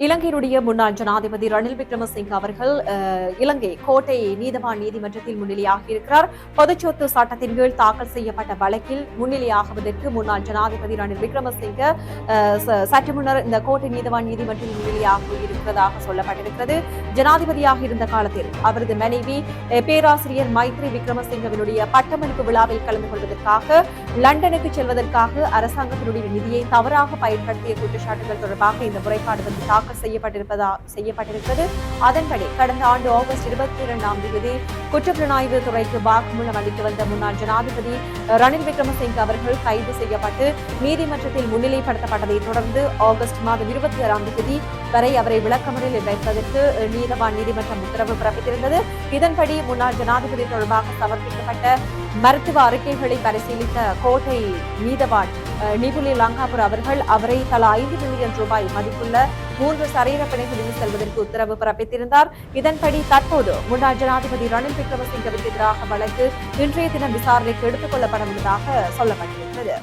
இலங்கையினுடைய முன்னாள் ஜனாதிபதி ரணில் விக்ரமசிங்க அவர்கள் இலங்கை கோட்டை நீதவான் நீதிமன்றத்தில் முன்னிலையாகியிருக்கிறார். பொதுச்சொத்து சட்டத்தின் கீழ் தாக்கல் செய்யப்பட்ட வழக்கில் முன்னிலையாகுவதற்கு முன்னாள் ஜனாதிபதி ரணில் விக்ரமசிங்க சற்று முன்னர் இந்த கோட்டை நீதவான் நீதிமன்றத்தில் முன்னிலையாக இருக்கிறதாக சொல்லப்பட்டிருக்கிறது. ஜனாதிபதியாக இருந்த காலத்தில் அவரது மனைவி பேராசிரியர் மைத்ரி விக்ரமசிங்கவினுடைய பட்டமளிப்பு விழாவில் கலந்து கொள்வதற்காக லண்டனுக்கு செல்வதற்காக அரசாங்கத்தினுடைய நிதியை தவறாக பயன்படுத்திய குற்றச்சாட்டுகள் தொடர்பாக இந்த முறைப்பாடு தாக்கல் செய்யப்பட்டிருக்கிறது. அதன்படி கடந்த ஆண்டு ஆகஸ்ட் 22ஆம் தேதி குற்றப்புலனாய்வு துறைக்கு வாக்குமூலம் அளித்து வந்த முன்னாள் ஜனாதிபதி ரணில் விக்ரமசிங்க அவர்கள் கைது செய்யப்பட்டு நீதிமன்றத்தில் முன்னிலைப்படுத்தப்பட்டதை தொடர்ந்து ஆகஸ்ட் மாதம் 26ஆம் தேதி வரை அவரை விளக்கமறியலில் வைப்பதற்கு நீதவான் நீதிமன்றம் உத்தரவு பிறப்பித்திருந்தது. இதன்படி முன்னாள் ஜனாதிபதி தொடர்பாக சமர்ப்பிக்கப்பட்ட மருத்துவ அறிக்கைகளை பரிசீலித்த கோட்டை நீதவான் நிபுலி லங்காபுர் அவர்கள் அவரை தலா 5 மில்லியன் ரூபாய் மதிப்புள்ள 3 சரீர பிணைகளில் செல்வதற்கு உத்தரவு பிறப்பித்திருந்தார். இதன்படி தற்போது முன்னாள் ஜனாதிபதி ரணில் விக்ரமசிங்கவுக்கு எதிராக வழக்கு இன்றைய தினம் விசாரணைக்கு எடுத்துக் கொள்ளப்பட உள்ளதாக சொல்லப்பட்டிருக்கிறது.